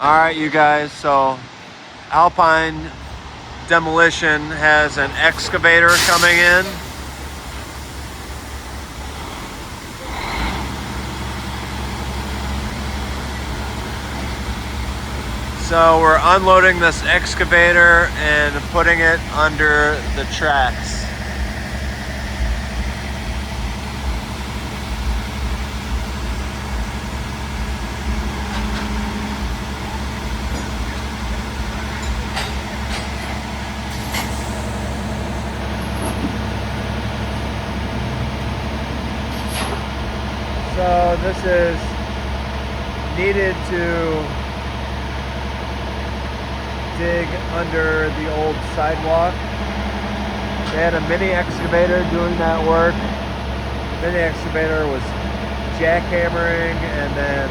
All right, you guys, so Alpine Demolition has an excavator coming in. So we're unloading this excavator and putting it under the tracks. So this is needed to dig under the old sidewalk. They had a mini excavator doing that work. The mini excavator was jackhammering and then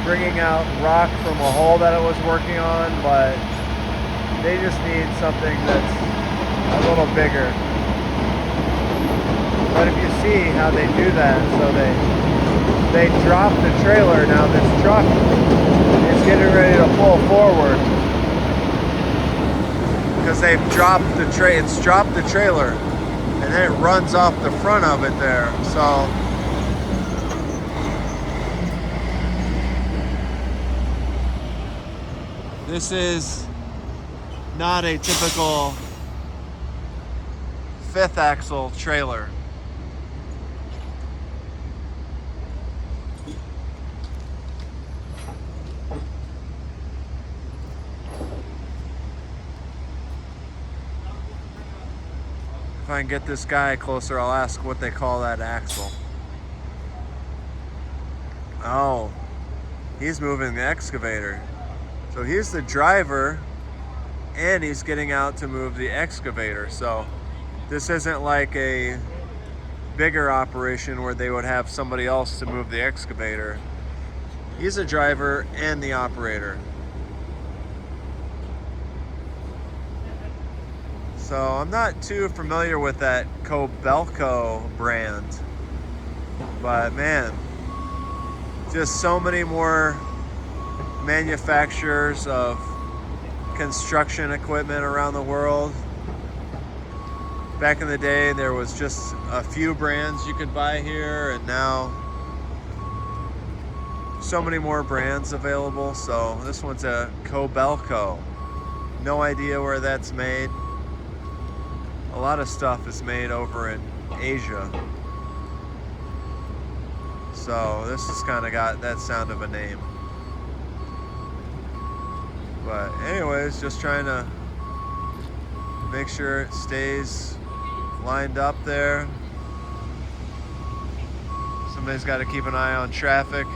bringing out rock from a hole that it was working on, but they just need something that's a little bigger. But if you see how they do that, so they drop the trailer. Now this truck is getting ready to pull forward because they've dropped the it's dropped the trailer and then it runs off the front of it there. So this is not a typical fifth axle trailer. If I can get this guy closer, I'll ask what they call that axle. Oh, he's moving the excavator. So he's the driver and he's getting out to move the excavator. So this isn't like a bigger operation where they would have somebody else to move the excavator. He's a driver and the operator. So I'm not too familiar with that Kobelco brand, but man, just so many more manufacturers of construction equipment around the world. Back in the day, there was just a few brands you could buy here, and now so many more brands available. So this one's a Kobelco. No idea where that's made. A lot of stuff is made over in Asia. So this has kind of got that sound of a name. But anyways, just trying to make sure it stays lined up there. Somebody's got to keep an eye on traffic.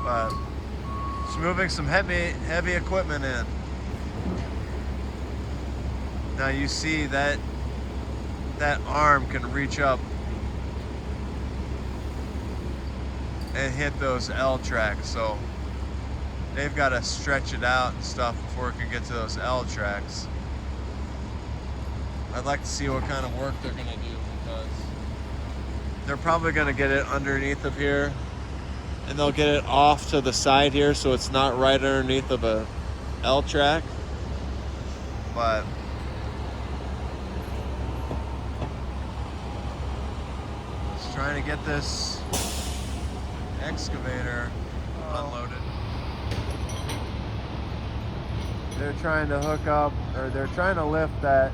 But just moving some heavy equipment in. Now you see that arm can reach up and hit those L tracks, so they've got to stretch it out and stuff before it can get to those L tracks. I'd like to see what kind of work they're going to do, because they're probably going to get it underneath of here and they'll get it off to the side here so it's not right underneath of a L track. But trying to get this excavator unloaded. They're trying to hook up, or they're trying to lift that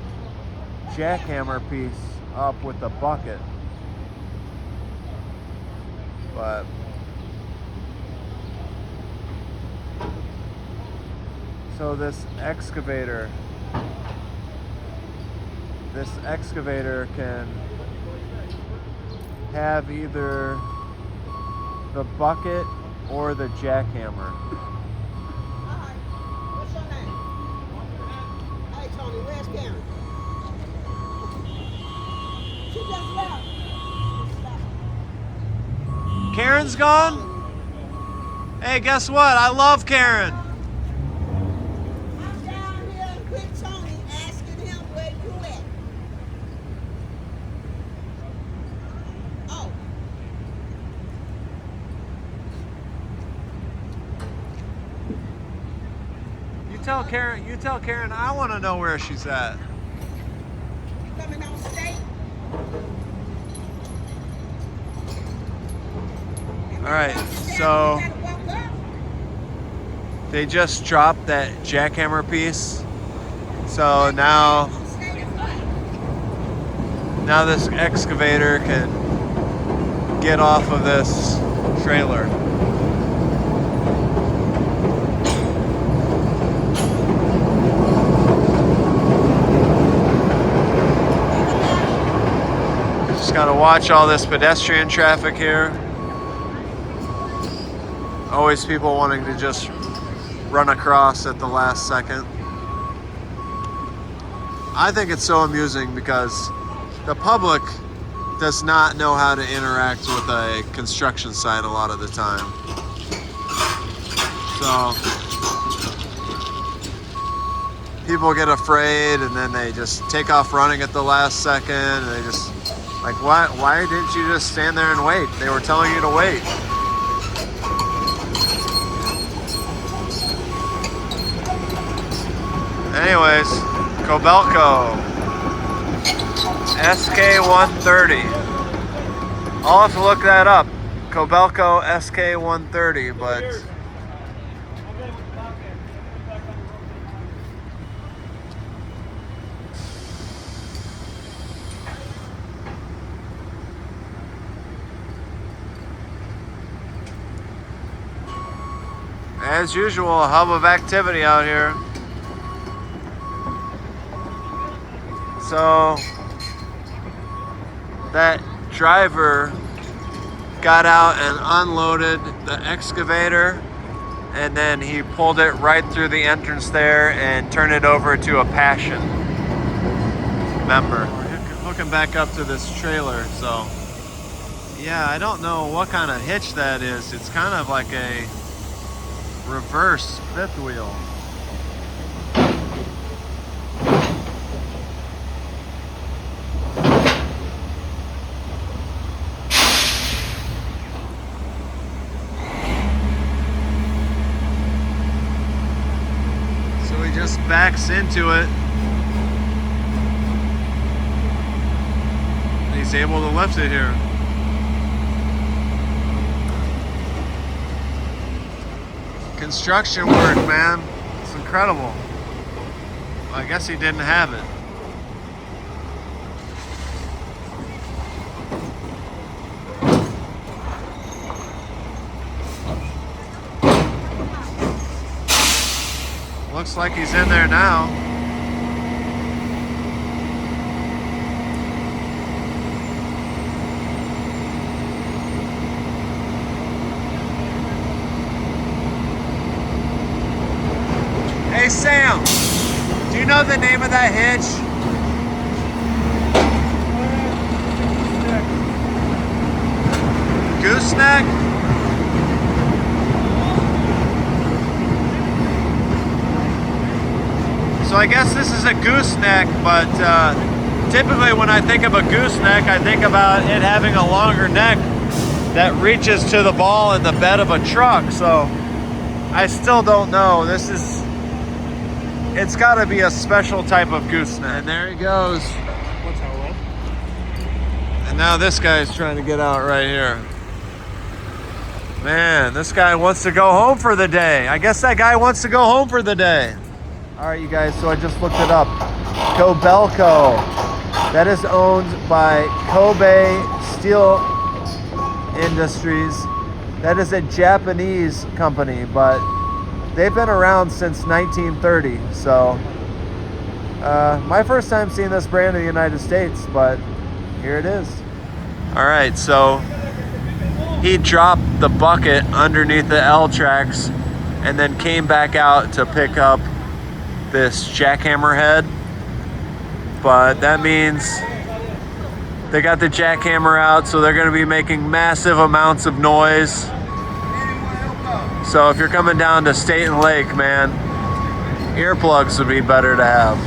jackhammer piece up with the bucket. But so this excavator can have either the bucket or the jackhammer. Hi, what's your name? Hey Tony, where's Karen? She just left. Karen's gone? Hey, guess what? I love Karen. I'm down here with Tony asking him where you at. Oh. tell Karen. You tell Karen. I want to know where she's at. You coming on state? All right, so You gotta walk up. they just dropped that jackhammer piece. So now this excavator can get off of this trailer. Just gotta watch all this pedestrian traffic here. Always people wanting to just run across at the last second. I think it's so amusing because the public does not know how to interact with a construction site a lot of the time. So people get afraid and then they just take off running at the last second, and they just like, why didn't you just stand there and wait? They were telling you to wait. Anyways, Cobelco SK130. I'll have to look that up. Cobelco SK130, but as usual, a hub of activity out here. So that driver got out and unloaded the excavator, and then he pulled it right through the entrance there and turned it over to a Passion member. We're hooking back up to this trailer, so yeah, I don't know what kind of hitch that is. It's kind of like a reverse fifth wheel. So he just backs into it. And he's able to lift it here. Construction work, man. It's incredible. Well, I guess he didn't have it. Looks like he's in there now. Hey Sam, do you know the name of that hitch? Gooseneck? So I guess this is a gooseneck, but typically when I think of a gooseneck, I think about it having a longer neck that reaches to the ball in the bed of a truck. So I still don't know. It's got to be a special type of gooseneck. And there he goes. And now this guy's trying to get out right here. Man, this guy wants to go home for the day. I guess that guy wants to go home for the day. All right, you guys, so I just looked it up. Cobelco. That is owned by Kobe Steel Industries. That is a Japanese company, but they've been around since 1930. So my first time seeing this brand in the United States, but here it is. All right, so he dropped the bucket underneath the L tracks and then came back out to pick up this jackhammer head. But that means they got the jackhammer out, so they're going to be making massive amounts of noise. So if you're coming down to State and Lake, man, earplugs would be better to have.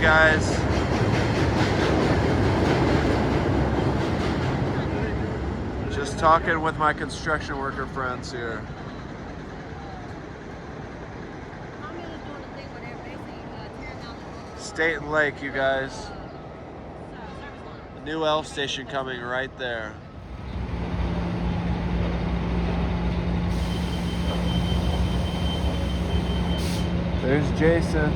guys. Just talking with my construction worker friends here. State and Lake, you guys. A new elf station coming right there. There's Jason.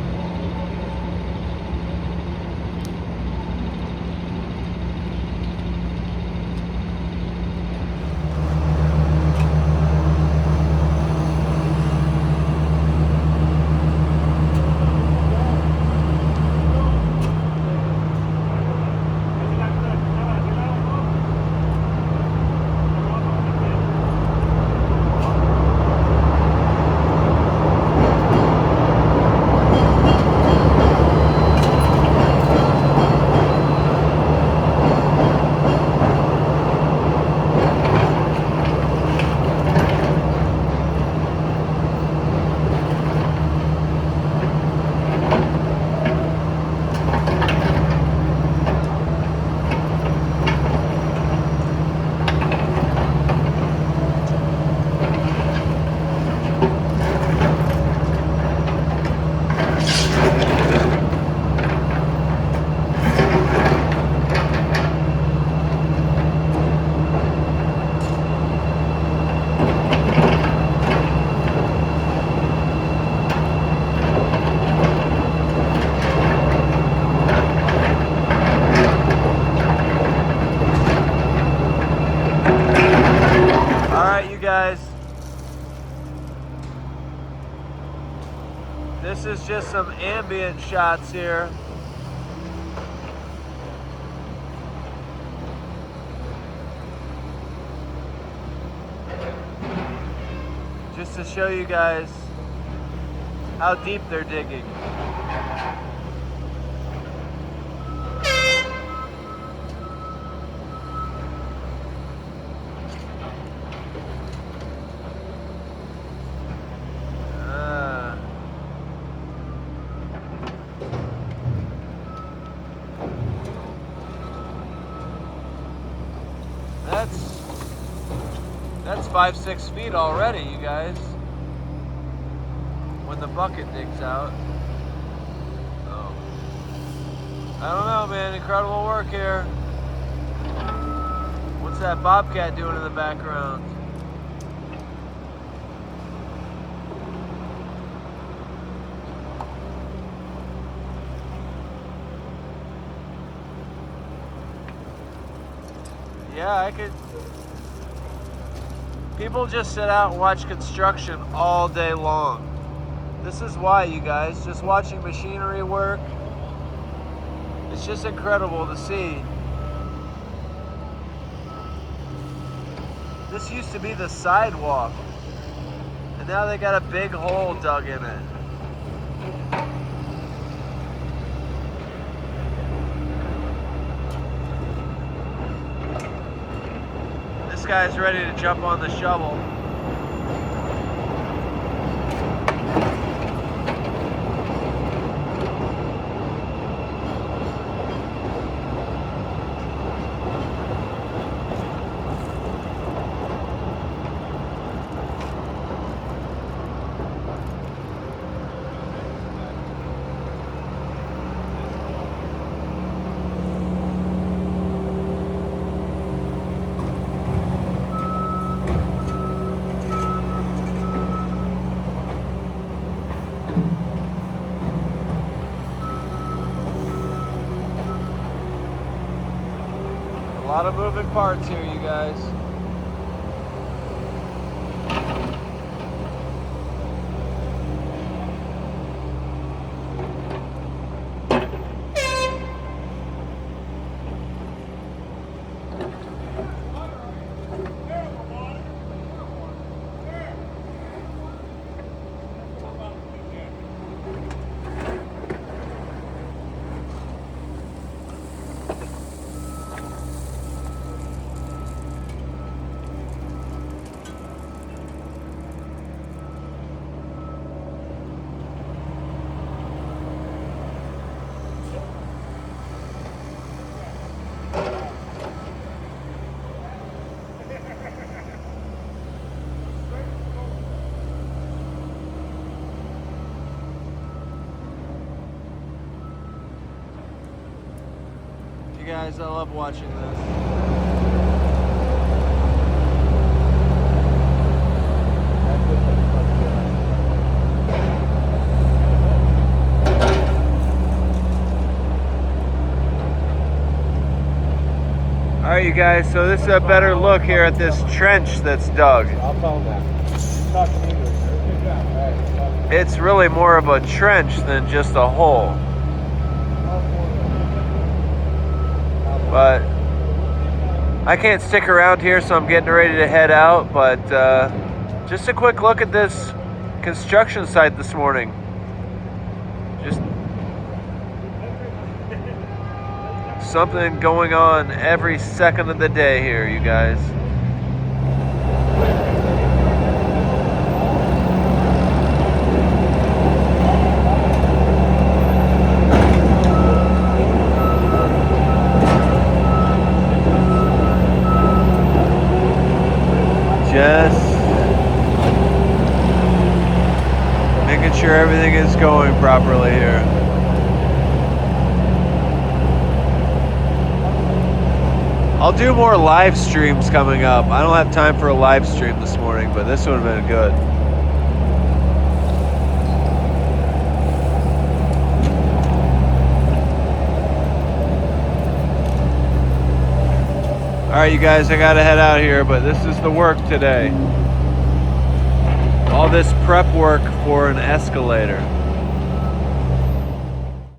Guys, this is just some ambient shots here. Just to show you guys how deep they're digging. That's 5-6 feet already, you guys. When the bucket digs out. Oh. I don't know, man. Incredible work here. What's that bobcat doing in the background? Yeah, I could. People just sit out and watch construction all day long. This is why, you guys. Just watching machinery work. It's just incredible to see. This used to be the sidewalk. And now they got a big hole dug in it. This guy's ready to jump on the shovel. A lot of moving parts here, you guys. guys. I love watching this. All right, you guys, so this is a better look here at this trench that's dug. I'll tell them that. Talk in English. Good job. All right. It's really more of a trench than just a hole. But I can't stick around here, so I'm getting ready to head out. But just a quick look at this construction site this morning. Just something going on every second of the day here, you guys. Just making sure everything is going properly here. I'll do more live streams coming up. I don't have time for a live stream this morning, but this would have been good. All right, you guys, I gotta head out here, but this is the work today. All this prep work for an escalator.